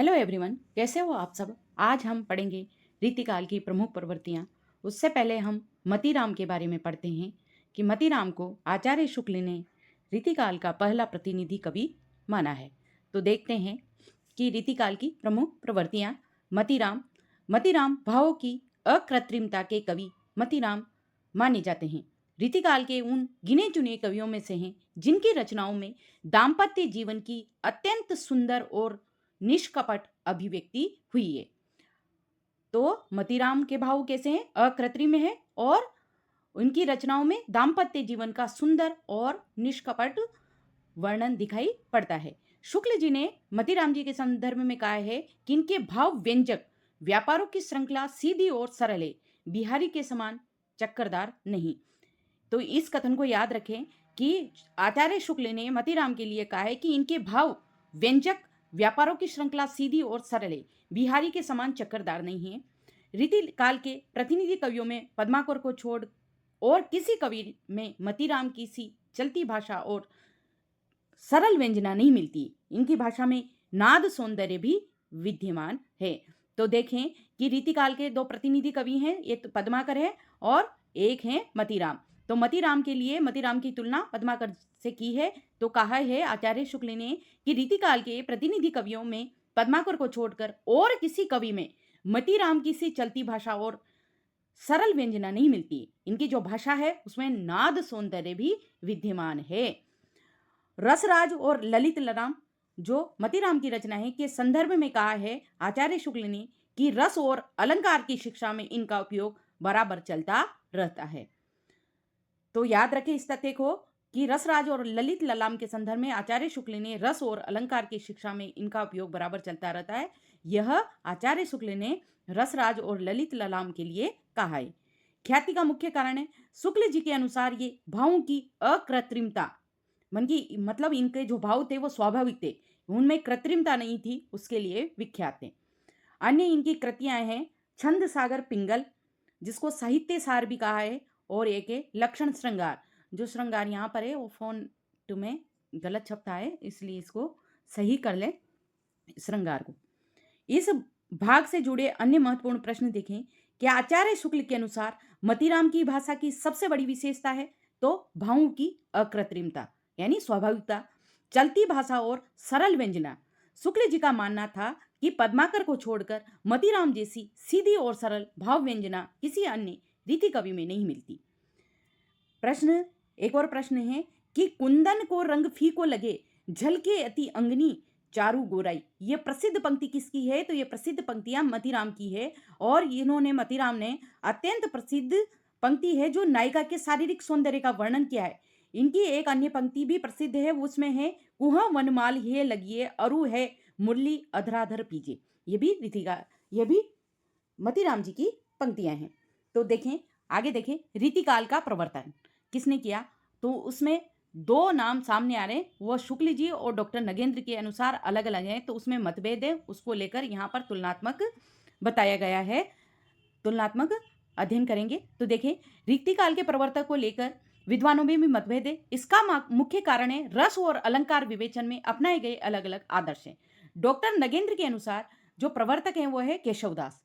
Hello everyone, कैसे हो आप सब। आज हम पढ़ेंगे रीतिकाल की प्रमुख प्रवृत्तियाँ। उससे पहले हम मतीराम के बारे में पढ़ते हैं कि मतीराम को आचार्य शुक्ल ने रीतिकाल का पहला प्रतिनिधि कवि माना है। तो देखते हैं कि रीतिकाल की प्रमुख प्रवृत्तियाँ। मतीराम मतीराम भावों की अकृत्रिमता के कवि मतीराम माने जाते हैं। रीतिकाल के उन गिने चुने कवियों में से हैं जिनकी रचनाओं में दाम्पत्य जीवन की अत्यंत सुंदर और निष्कपट अभिव्यक्ति हुई है। तो मतीराम के भाव कैसे हैं? अकृत्रिम है और उनकी रचनाओं में दाम्पत्य जीवन का सुंदर और निष्कपट वर्णन दिखाई पड़ता है। शुक्ल जी ने मतीराम जी के संदर्भ में कहा है कि इनके भाव व्यंजक व्यापारों की श्रृंखला सीधी और सरल है, बिहारी के समान चक्करदार नहीं। तो इस कथन को याद रखें कि आचार्य शुक्ल ने मतीराम के लिए कहा है कि इनके भाव व्यंजक व्यापारों की श्रृंखला सीधी और सरल है, बिहारी के समान चक्करदार नहीं है। रीति काल के प्रतिनिधि कवियों में पद्माकर को छोड़ और किसी कवि में मतीराम की सी चलती भाषा और सरल व्यंजना नहीं मिलती। इनकी भाषा में नाद सौंदर्य भी विद्यमान है। तो देखें कि रीतिकाल के दो प्रतिनिधि कवि हैं, एक तो पद्माकर है और एक है मतीराम। तो मतीराम के लिए मतीराम की तुलना पद्माकर से की है। तो कहा है आचार्य शुक्ल ने कि रीतिकाल के प्रतिनिधि कवियों में पद्माकर को छोड़कर और किसी कवि में मतीराम की सी चलती भाषा और सरल व्यंजना नहीं मिलती। इनकी जो भाषा है उसमें नाद सौंदर्य भी विद्यमान है। रसराज और ललित लराम जो मतीराम की रचना है के संदर्भ में कहा है आचार्य शुक्ल ने कि रस और अलंकार की शिक्षा में इनका उपयोग बराबर चलता रहता है। तो याद रखें इस तथ्य को कि रसराज और ललित ललाम के संदर्भ में आचार्य शुक्ल ने रस और अलंकार की शिक्षा में इनका उपयोग बराबर चलता रहता है। यह आचार्य शुक्ल ने रसराज और ललित ललाम के लिए कहा है। ख्याति का मुख्य कारण है शुक्ल जी के अनुसार ये भावों की अकृत्रिमता, मन की मतलब इनके जो भाव थे वो स्वाभाविक थे, उनमें कृत्रिमता नहीं थी, उसके लिए विख्यात थे। अन्य इनकी कृतियां हैं छंद सागर पिंगल, जिसको साहित्य सार भी कहा है, और एक है लक्षण श्रृंगार। जो श्रृंगार यहाँ पर है वो फोन में गलत छपता है, इसलिए इसको सही कर ले श्रृंगार को। इस भाग से जुड़े अन्य महत्वपूर्ण प्रश्न देखें कि आचार्य शुक्ल के अनुसार मतीराम की भाषा की सबसे बड़ी विशेषता है तो भावों की अकृत्रिमता यानी स्वाभाविकता, चलती भाषा और सरल व्यंजना। शुक्ल जी का मानना था कि पद्माकर को छोड़कर मतीराम जैसी सीधी और सरल भाव व्यंजना किसी अन्य रीति कवि में नहीं मिलती। एक और प्रश्न है कि कुंदन को रंग फीको लगे, झलके अति अंगनी चारू गोराई। ये प्रसिद्ध पंक्ति किसकी है? तो ये प्रसिद्ध पंक्तियां मतीराम की है। और इन्होंने मतीराम ने अत्यंत प्रसिद्ध पंक्ति है जो नायिका के शारीरिक सौंदर्य का वर्णन किया है। इनकी एक अन्य पंक्ति भी प्रसिद्ध है, उसमें है कुह वनमाल हे लगिए अरु है मुरली अधराधर पीजे। ये भी मतीराम जी की पंक्तियां हैं। तो देखें आगे देखें रीतिकाल का प्रवर्तन किसने किया, तो उसमें दो नाम सामने आ रहे हैं, वह शुक्ल जी और डॉक्टर नगेंद्र के अनुसार अलग अलग हैं। तो उसमें मतभेद है, उसको लेकर यहाँ पर तुलनात्मक बताया गया है, तुलनात्मक अध्ययन करेंगे। तो देखें रीतिकाल के प्रवर्तक को लेकर विद्वानों में भी मतभेद है। इसका मुख्य कारण है रस और अलंकार विवेचन में अपनाए गए अलग अलग आदर्श हैं। डॉक्टर नगेंद्र के अनुसार जो प्रवर्तक हैं वो है केशवदास।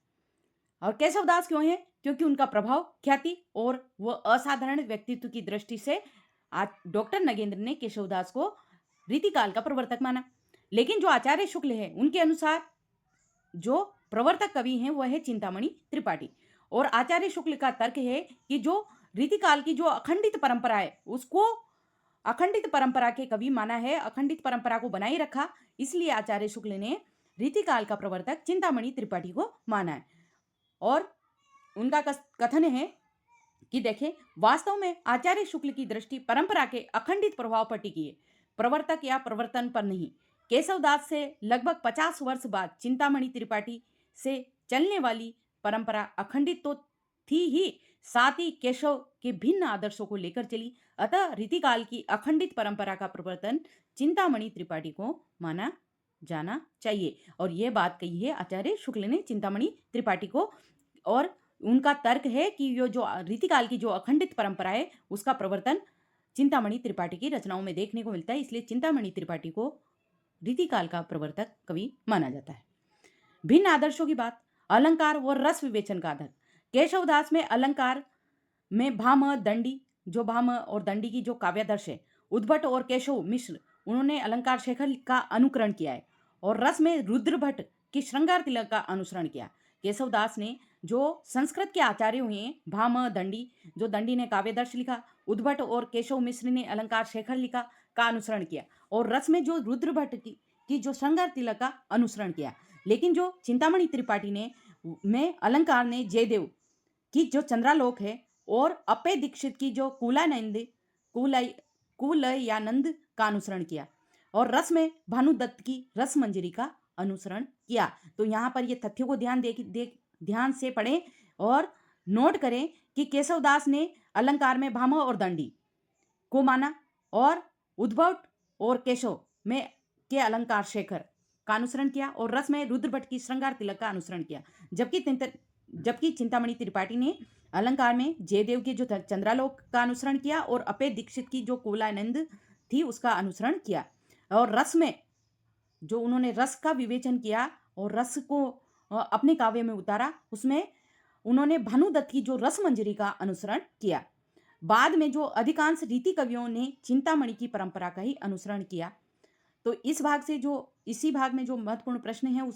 और केशवदास क्यों है? क्योंकि उनका प्रभाव, ख्याति और वह असाधारण व्यक्तित्व की दृष्टि से आज डॉक्टर नगेंद्र ने केशवदास को रीतिकाल का प्रवर्तक माना। लेकिन जो आचार्य शुक्ल है उनके अनुसार जो प्रवर्तक कवि हैं वह है चिंतामणि त्रिपाठी। और आचार्य शुक्ल का तर्क है कि जो रीतिकाल की जो अखंडित परंपरा है उसको अखंडित परंपरा के कवि माना है, अखंडित परंपरा को बनाए रखा, इसलिए आचार्य शुक्ल ने रीतिकाल का प्रवर्तक चिंतामणि त्रिपाठी को माना है। और उनका कथन है कि देखें वास्तव में आचार्य शुक्ल की दृष्टि परंपरा के अखंडित प्रभाव पर टिकी है, प्रवर्तक या प्रवर्तन पर नहीं। केशवदास से लगभग 50 वर्ष बाद चिंतामणि त्रिपाठी से चलने वाली परंपरा अखंडित तो थी ही, साथ ही केशव के भिन्न आदर्शों को लेकर चली। अतः रीतिकाल की अखंडित परंपरा का प्रवर्तन चिंतामणि त्रिपाठी को माना जाना चाहिए। और यह बात कही है आचार्य शुक्ल ने चिंतामणि त्रिपाठी को। और उनका तर्क है कि ये जो रीतिकाल की जो अखंडित परंपरा है उसका प्रवर्तन चिंतामणि त्रिपाठी की रचनाओं में देखने को मिलता है, इसलिए चिंतामणि त्रिपाठी को रीतिकाल का प्रवर्तक कवि माना जाता है। भिन्न आदर्शों की बात, अलंकार और रस विवेचन का आदर। केशवदास में अलंकार में भामह दंडी, जो भामह और दंडी की जो काव्यादर्श है, उद्भट और केशव मिश्र, उन्होंने अलंकार शेखर का अनुकरण किया है। और रस में रुद्र भट्ट की श्रृंगार तिलक का अनुसरण किया। केशवदास ने जो संस्कृत के आचार्य हुए हैं, भामह दंडी, जो दंडी ने काव्यदर्श लिखा, उद्भट और केशव मिश्र ने अलंकार शेखर लिखा, का अनुसरण किया। और रस में जो रुद्र भट्ट की जो श्रृंगार तिलक का अनुसरण किया। लेकिन जो चिंतामणि त्रिपाठी ने में अलंकार ने जयदेव की जो चंद्रालोक है और अप्पे दीक्षित की जो कुलानंद कुलयानंद का अनुसरण किया। और रस में भानुदत्त की रस मंजरी का अनुसरण किया। तो यहाँ पर ये तथ्यों को ध्यान से पढ़ें और नोट करें कि केशवदास ने अलंकार में भामह और दंडी को माना और उद्भट और केशव में के अलंकार शेखर का अनुसरण किया और रस में रुद्र भट्ट की श्रृंगार तिलक का अनुसरण किया। जबकि चिंतामणि त्रिपाठी ने अलंकार में जयदेव के जो चंद्रालोक का अनुसरण किया और अप्पे दीक्षित की जो कुलानंद थी उसका अनुसरण किया। और रस में जो उन्होंने रस का विवेचन किया और रस को अपने काव्य में उतारा, उसमें उन्होंने भानुदत्त की जो रस मंजरी का अनुसरण किया। बाद में जो अधिकांश रीति कवियों ने चिंतामणि की परंपरा का ही अनुसरण किया। तो इसी भाग में जो महत्वपूर्ण प्रश्न है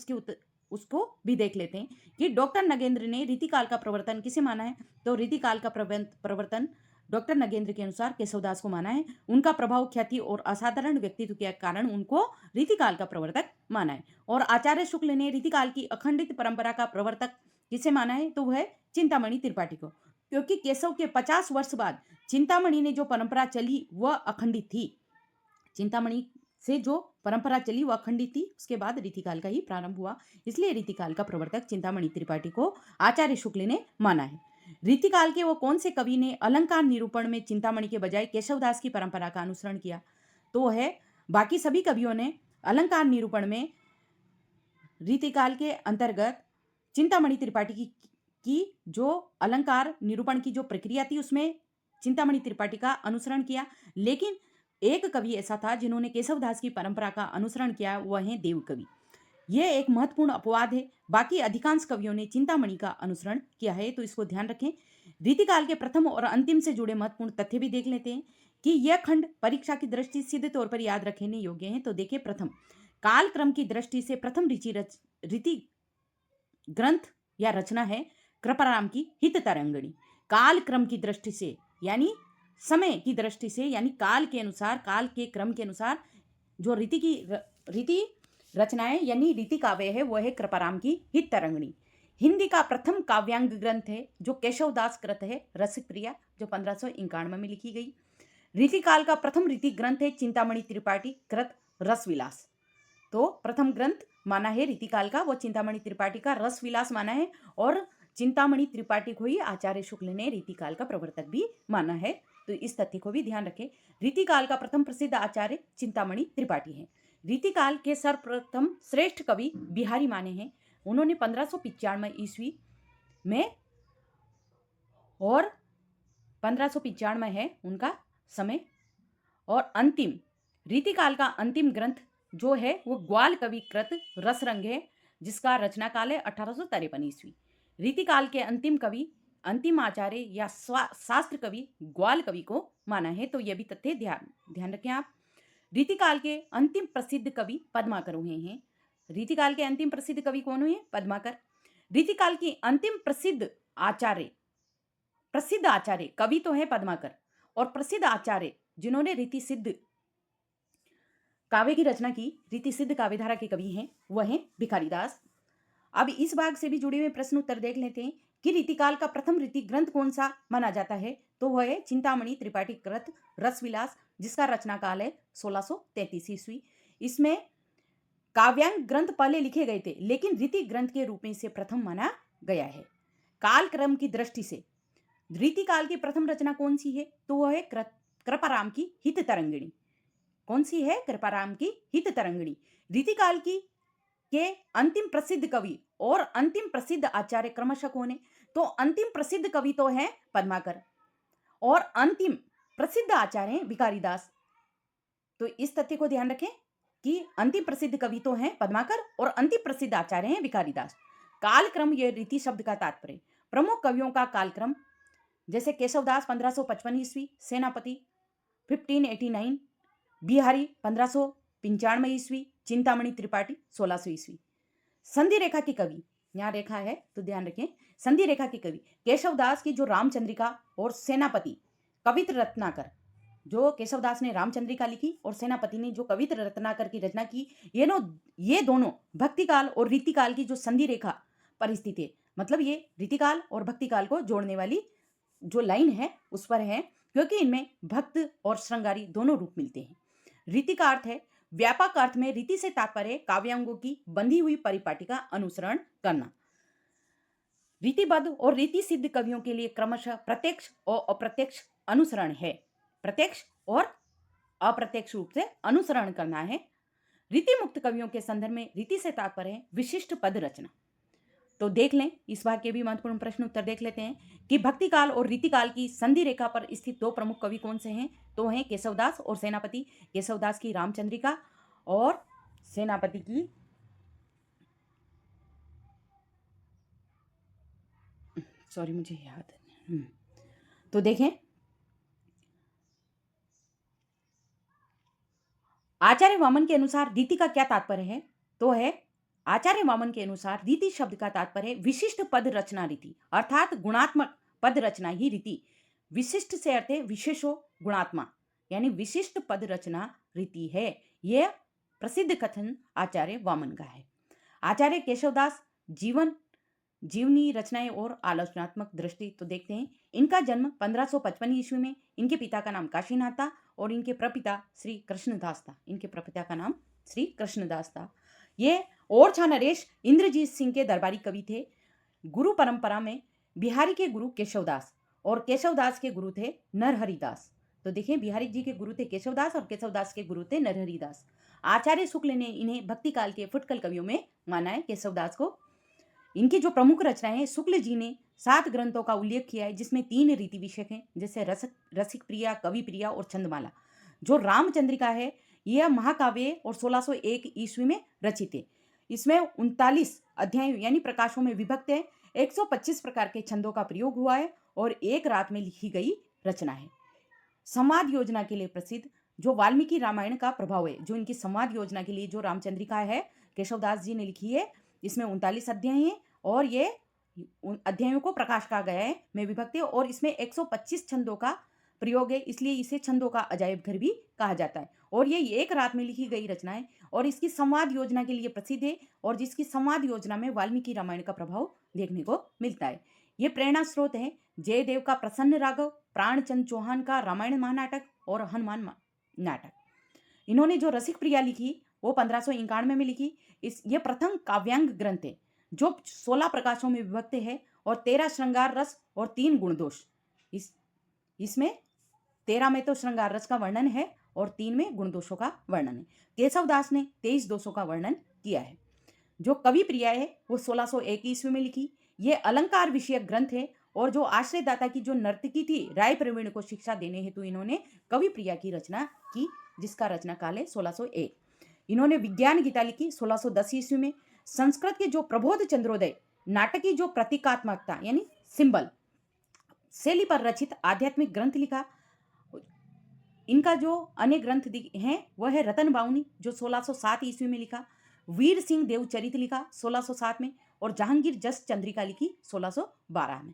उसको भी देख लेते हैं कि डॉक्टर नगेंद्र ने रीतिकाल का प्रवर्तन किसे माना है। तो रीतिकाल का प्रवर्तन डॉक्टर नगेंद्र के अनुसार केशवदास को माना है। उनका प्रभाव, ख्याति और असाधारण व्यक्तित्व के कारण उनको रीतिकाल का प्रवर्तक माना है। और आचार्य शुक्ल ने रीतिकाल की अखंडित परंपरा का प्रवर्तक किसे माना है, तो वह चिंतामणि त्रिपाठी को, क्योंकि केशव के 50 वर्ष बाद चिंतामणि ने जो परंपरा चली वह अखंडित थी। चिंतामणि से जो परंपरा चली वह अखंडित थी, उसके बाद रीतिकाल का ही प्रारंभ हुआ। इसलिए रीतिकाल का प्रवर्तक चिंतामणि त्रिपाठी को आचार्य शुक्ल ने माना है। रीतिकाल के वो कौन से कवि ने अलंकार निरूपण में चिंतामणि के बजाय केशवदास की परंपरा का अनुसरण किया, तो है बाकी सभी कवियों ने अलंकार निरूपण में रीतिकाल के अंतर्गत चिंतामणि त्रिपाठी की जो अलंकार निरूपण की जो प्रक्रिया थी उसमें चिंतामणि त्रिपाठी का अनुसरण किया। लेकिन एक कवि ऐसा था जिन्होंने केशवदास की परंपरा का अनुसरण किया, वह है देवकवि। यह एक महत्वपूर्ण अपवाद है। बाकी अधिकांश कवियों ने चिंतामणि का अनुसरण किया है, तो इसको ध्यान रखें। रीतिकाल के प्रथम और अंतिम से जुड़े महत्वपूर्ण तथ्य भी देख लेते हैं कि यह खंड परीक्षा की दृष्टि सीधे तौर पर याद रखने योग्य है। तो देखिए, प्रथम कालक्रम की दृष्टि से प्रथम रीति ग्रंथ या रचना है कृपाराम की हित तरंगिणी। कालक्रम की दृष्टि से यानी समय की दृष्टि से, यानी काल के अनुसार, काल के क्रम के अनुसार जो रीति रचनाएं यानी रीति काव्य है वह है कृपाराम की हित तरंगिणी। हिंदी का प्रथम काव्यांग ग्रंथ है जो केशवदास कृत है रसिकप्रिया, जो 1551 में लिखी गई। रीतिकाल का प्रथम रीति ग्रंथ है चिंतामणि त्रिपाठी कृत रसविलास। तो प्रथम ग्रंथ माना है रीतिकाल का वो चिंतामणि त्रिपाठी का रसविलास माना है। और चिंतामणि त्रिपाठी को ही आचार्य शुक्ल ने रीतिकाल का प्रवर्तक भी माना है। तो इस तथ्य को भी ध्यान रखें। रीतिकाल का प्रथम प्रसिद्ध आचार्य चिंतामणि त्रिपाठी है। रीतिकाल के सर्वप्रथम श्रेष्ठ कवि बिहारी माने हैं। उन्होंने 1595 ईस्वी में, और 1595 है उनका समय। और अंतिम रीतिकाल का अंतिम ग्रंथ जो है वो ग्वाल कवि कृत रसरंग है, जिसका रचना काल है 1853 ईस्वी। रीतिकाल के अंतिम आचार्य या शास्त्र कवि ग्वाल कवि को माना है। तो यह भी तथ्य ध्यान रखें आप। रीतिकाल के अंतिम प्रसिद्ध कवि पद्माकर हुए हैं। रीतिकाल के अंतिम प्रसिद्ध कवि कौन हुए? पद्माकर। रीतिकाल की अंतिम प्रसिद्ध आचार्य कवि तो है पद्माकर, और प्रसिद्ध आचार्य जिन्होंने रीति सिद्ध काव्य की रचना की, रीति सिद्ध काव्यधारा के कवि हैं, वह हैं भिखारीदास। अब इस भाग से भी जुड़े हुए प्रश्न उत्तर देख लेते हैं कि रीतिकाल का प्रथम रीति ग्रंथ कौन सा माना जाता है, तो वह है चिंतामणि त्रिपाठी कृत रसविलास, जिसका रचना काल है 1633 ईस्वी। इसमें काव्यांग ग्रंथ पहले लिखे गए थे, लेकिन रीति ग्रंथ के रूप में इसे प्रथम माना गया है। काल क्रम की दृष्टि से रीतिकाल की प्रथम रचना कौन सी है, तो वह है कृपाराम की हित तरंगिणी। कौन सी है? कृपाराम की हित तरंगिणी। रीतिकाल के अंतिम प्रसिद्ध कवि और अंतिम प्रसिद्ध आचार्य क्रमशः कौन है? तो अंतिम प्रसिद्ध कवि तो है पद्माकर और अंतिम प्रसिद्ध आचार्य हैं भिखारीदास। तो इस तथ्य को ध्यान रखें कि अंतिम प्रसिद्ध कवि तो हैं पद्माकर और अंतिम प्रसिद्ध आचार्य हैं भिखारीदास। कालक्रम ये रीति शब्द का तात्पर्य। प्रमुख कवियों का कालक्रम जैसे केशवदास 1555 ईस्वी, सेनापति 1589, बिहारी 1595 ईस्वी, चिंतामणि त्रिपाठी 1600 ईस्वी। संधि रेखा के कवि, यहाँ रेखा है तो ध्यान रखें, संधि रेखा के कवि केशवदास की जो रामचंद्रिका और सेनापति कवित्र रत्नाकर, जो केशवदास ने रामचंद्रिका लिखी और सेनापति ने जो कवित्र रत्नाकर की रचना की, ये दोनों भक्तिकाल और रीतिकाल की जो संधि रेखा परिस्थिति है, मतलब ये रीतिकाल और भक्तिकाल को जोड़ने वाली जो लाइन है उस पर है, क्योंकि इनमें भक्त और श्रृंगारी दोनों रूप मिलते हैं। रीति का अर्थ है व्यापक अर्थ में रीति से तात्पर्य काव्यांगों की बंधी हुई परिपाटी का अनुसरण करना। रीतिबद्ध और रीति सिद्ध कवियों के लिए क्रमशः प्रत्यक्ष और अप्रत्यक्ष अनुसरण है। प्रत्यक्ष और अप्रत्यक्ष रूप से अनुसरण करना है। रीति मुक्त कवियों के संदर्भ में रीति से तात्पर्य है विशिष्ट पद रचना। तो देख लें, इस बार के भी महत्वपूर्ण प्रश्न उत्तर देख लेते हैं कि भक्तिकाल और रीतिकाल की संधि रेखा पर स्थित दो प्रमुख कवि कौन से हैं? तो हैं केशवदास और सेनापति। केशवदास की रामचंद्रिका और सेनापति की मुझे याद है। तो देखें, आचार्य वामन के अनुसार रीति का क्या तात्पर्य है? तो है आचार्य वामन के अनुसार रीति शब्द का तात्पर्य विशिष्ट पद रचना रीति, अर्थात गुणात्मक पद रचना ही रीति। विशिष्ट से अर्थ है विशेषो गुणात्मा, यानी विशिष्ट पद रचना रीति है। यह प्रसिद्ध कथन आचार्य वामन का है। आचार्य केशवदास जीवनी रचनाएं और आलोचनात्मक दृष्टि। तो देखते हैं, इनका जन्म 1555 ईस्वी में। इनके पिता का नाम काशीनाथ था और इनके प्रपिता श्री कृष्णदास था। इनके प्रपिता का नाम श्री कृष्णदास था। ये ओरछा नरेश इंद्रजीत सिंह के दरबारी कवि थे। गुरु परंपरा में बिहारी के गुरु केशवदास और केशवदास के गुरु थे नरहरिदास। तो देखें, बिहारी जी के गुरु थे केशवदास और केशवदास के गुरु थे नरहरिदास। आचार्य शुक्ल ने इन्हें भक्तिकाल के फुटकल कवियों में माना है, केशवदास को। इनकी जो प्रमुख रचनाएं हैं, शुक्ल जी ने 7 ग्रंथों का उल्लेख किया है, जिसमें 3 रीति विषय हैं, जैसे रसिक प्रिया, कवि प्रिया और छंदमाला। जो रामचंद्रिका है यह महाकाव्य और 1601 ईस्वी में रचित है। इसमें 39 अध्यायों यानी प्रकाशों में विभक्त है। 125 प्रकार के छंदों का प्रयोग हुआ है और एक रात में लिखी गई रचना है। संवाद योजना के लिए प्रसिद्ध जो वाल्मीकि रामायण का प्रभाव है, जो इनकी संवाद योजना के लिए जो रामचंद्रिका है केशवदास जी ने लिखी है, इसमें 39 अध्याय हैं और ये उन अध्यायों को प्रकाश कहा गया है में विभक्त है और इसमें 125 छंदों का प्रयोग है, इसलिए इसे छंदों का अजायब घर भी कहा जाता है। और ये एक रात में लिखी गई रचना है और इसकी संवाद योजना के लिए प्रसिद्ध है और जिसकी संवाद योजना में वाल्मीकि रामायण का प्रभाव देखने को मिलता है। ये प्रेरणा स्रोत है जयदेव का प्रसन्न राघव, प्राणचंद चौहान का रामायण महानाटक और हनुमान नाटक। इन्होंने जो रसिक प्रिया लिखी वो 1591 में लिखी। ये प्रथम काव्यांग ग्रंथ है जो 16 प्रकाशों में विभक्त है और 13 श्रृंगार रस और 3 गुणदोष। इसमें 13 में तो श्रृंगार रस का वर्णन है और 3 में गुणदोषों का वर्णन है। केशवदास ने 23 दोषों का वर्णन किया है। जो कवि प्रिया है वो 1601 ईस्वी में लिखी। ये अलंकार विषयक ग्रंथ है और जो आश्रयदाता की जो नर्तकी थी राय प्रवीण को शिक्षा देने हेतु इन्होंने कवि प्रिया की रचना की, जिसका रचना काल है 1601। इन्होंने विज्ञान गीता लिखी 1610 ईस्वी में। संस्कृत के जो प्रबोध चंद्रोदय नाटक की जो प्रतीकात्मकता यानी सिंबल शैली पर रचित आध्यात्मिक ग्रंथ लिखा। इनका जो अन्य ग्रंथ हैं वह है रतन बावनी जो 1607 ईस्वी में लिखा, वीर सिंह देवचरित लिखा 1607 में और जहांगीर जस चंद्रिका लिखी 1612 में।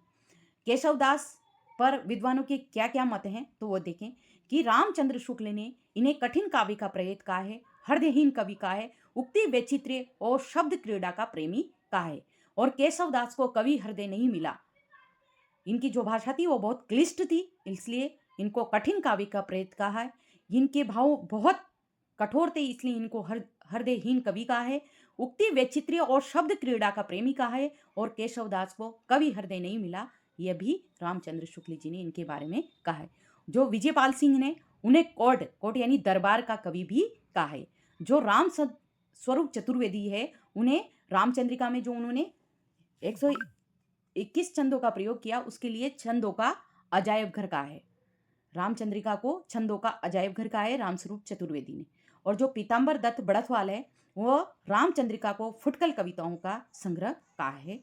केशवदास पर विद्वानों के क्या क्या मत हैं तो वो देखें कि रामचंद्र शुक्ल ने इन्हें कठिन काव्य का प्रयत कहा है, हृदयहीन कवि कहा है, उक्ति वैचित्र्य और शब्द क्रीड़ा का प्रेमी कहा है और केशवदास को कवि हृदय नहीं मिला। इनकी जो भाषा थी वो बहुत क्लिष्ट थी, इसलिए इनको कठिन काव्य का प्रयत कहा है। इनके भाव बहुत कठोर थे, इसलिए इनको हृदयहीन कवि कहा है। उक्ति वैचित्र्य और शब्द क्रीड़ा का प्रेमी कहा है और केशवदास को कवि हृदय नहीं मिला, यह भी रामचंद्र शुक्ल जी ने इनके बारे में कहा है। जो विजयपाल सिंह ने उन्हें कोर्ट यानी दरबार का कवि भी कहा है। जो राम स्वरूप चतुर्वेदी है उन्हें रामचंद्रिका में जो उन्होंने 121 छंदों का प्रयोग किया उसके लिए छंदों का अजायब घर कहा है। रामचंद्रिका को छंदों का अजायब घर कहा है रामस्वरूप चतुर्वेदी ने। और जो पीताम्बर दत्त बड़थवाल है वो रामचंद्रिका को फुटकल कविताओं का संग्रह कहा है।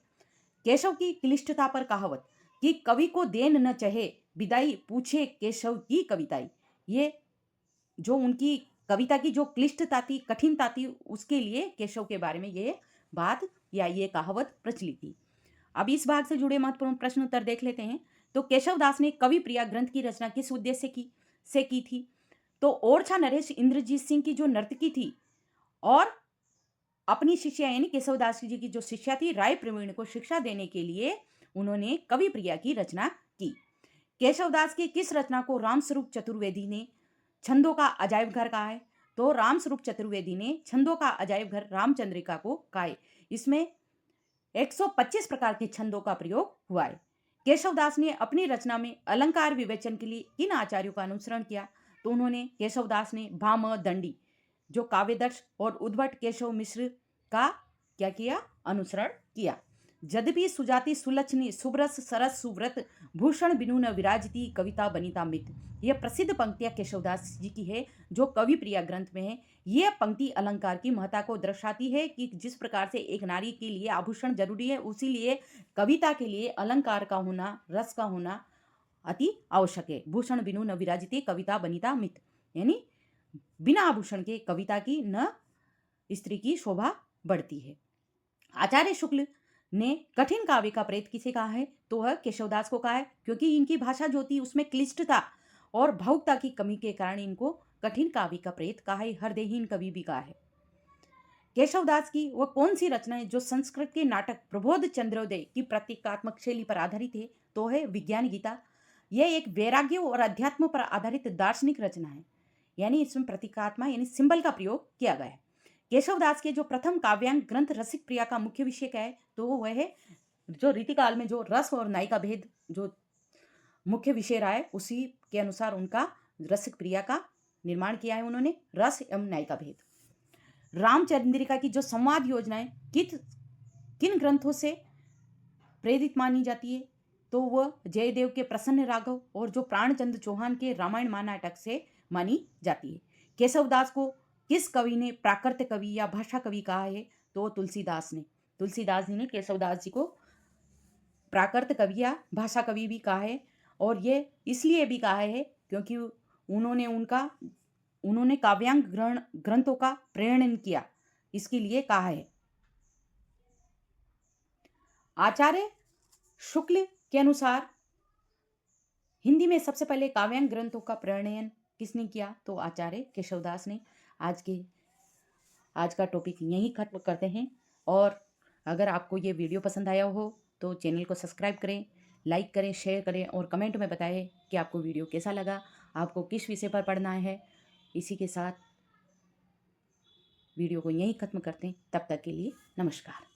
केशव की क्लिष्टता पर कहावत कि कवि को देन न चहे विदाई पूछे केशव की कविताई, ये जो उनकी कविता की जो क्लिष्टता थी, कठिनता थी, उसके लिए केशव के बारे में ये बात या ये कहावत प्रचलित थी। अब इस भाग से जुड़े महत्वपूर्ण प्रश्न उत्तर देख लेते हैं। तो केशव दास ने कवि प्रिया ग्रंथ की रचना किस उद्देश्य की थी? तो ओरछा नरेश इंद्रजीत सिंह की जो नर्तकी थी और अपनी शिष्या यानी केशवदास जी की जो शिष्या थी राय प्रवीण को शिक्षा देने के लिए उन्होंने कवि प्रिया की रचना की। केशवदास की किस रचना को रामस्वरूप चतुर्वेदी ने छंदों का अजायब घर कहा है? तो रामस्वरूप चतुर्वेदी ने छंदों का अजायब घर रामचंद्रिका को कहा है। इसमें 125 प्रकार के छंदों का प्रयोग हुआ है। केशवदास ने अपनी रचना में अलंकार विवेचन के लिए किन आचार्यों का अनुसरण किया? तो उन्होंने केशवदास ने भाम दंडी जो काव्यदर्श और उद्भट केशव मिश्र का क्या किया? अनुसरण किया। यद्यपि सुजाति सुलक्षणी सुब्रस सरस सुव्रत भूषण बिनु न विराजती कविता बनिता मित, यह प्रसिद्ध पंक्तियां केशवदास जी की है जो कवि प्रिया ग्रंथ में है। यह पंक्ति अलंकार की महत्ता को दर्शाती है कि जिस प्रकार से एक नारी के लिए आभूषण जरूरी है, उसी लिए कविता के लिए अलंकार का होना, रस का होना अति आवश्यक है। भूषण बिनु न विराजिते कविता बनिता मित, यानी बिना आभूषण के कविता की न स्त्री की शोभा बढ़ती है। आचार्य शुक्ल ने कठिन काव्य का प्रेत किसे कहा है? तो वह केशवदास को कहा है, क्योंकि इनकी भाषा जो थी उसमें क्लिष्टता और भावुकता की कमी के कारण इनको कठिन काव्य का प्रेत कहा है, हृदयहीन कवि भी कहा है। केशवदास की वह कौन सी रचना है जो संस्कृत के नाटक प्रबोध चंद्रोदय की प्रतीकात्मक शैली पर आधारित है? तो है विज्ञान गीता। यह एक वैराग्य और अध्यात्म पर आधारित दार्शनिक रचना है, यानी इसमें प्रतीकात्मा यानी सिंबल का प्रयोग किया गया है। केशवदास के जो प्रथम काव्यांग ग्रंथ रसिक प्रिया का मुख्य विषय क्या है? तो वह है जो रीतिकाल में जो रस और नायिका भेद जो मुख्य विषय रहा है, उसी के अनुसार उनका रसिक प्रिया का निर्माण किया है उन्होंने, रस एवं नायिका भेद। रामचंद्रिका की जो संवाद योजनाएं किन ग्रंथों से प्रेरित मानी जाती है? तो वह जयदेव के प्रसन्न राघव और जो प्राणचंद्र चौहान के रामायण महानाटक से मानी जाती है। केशवदास को किस कवि ने प्राकृत कवि या भाषा कवि कहा है? तो तुलसीदास जी ने केशवदास जी को प्राकृत कवि या भाषा कवि भी कहा है, और ये इसलिए भी कहा है क्योंकि उन्होंने काव्यांग ग्रंथों का प्रेरणन किया, इसके लिए कहा है। आचार्य शुक्ल के अनुसार हिंदी में सबसे पहले काव्यांग ग्रंथों का प्रणयन किसने किया? तो आचार्य केशवदास ने। आज का टॉपिक यहीं खत्म करते हैं, और अगर आपको ये वीडियो पसंद आया हो तो चैनल को सब्सक्राइब करें, लाइक करें, शेयर करें और कमेंट में बताएं कि आपको वीडियो कैसा लगा, आपको किस विषय पर पढ़ना है। इसी के साथ वीडियो को यहीं खत्म करते हैं। तब तक के लिए नमस्कार।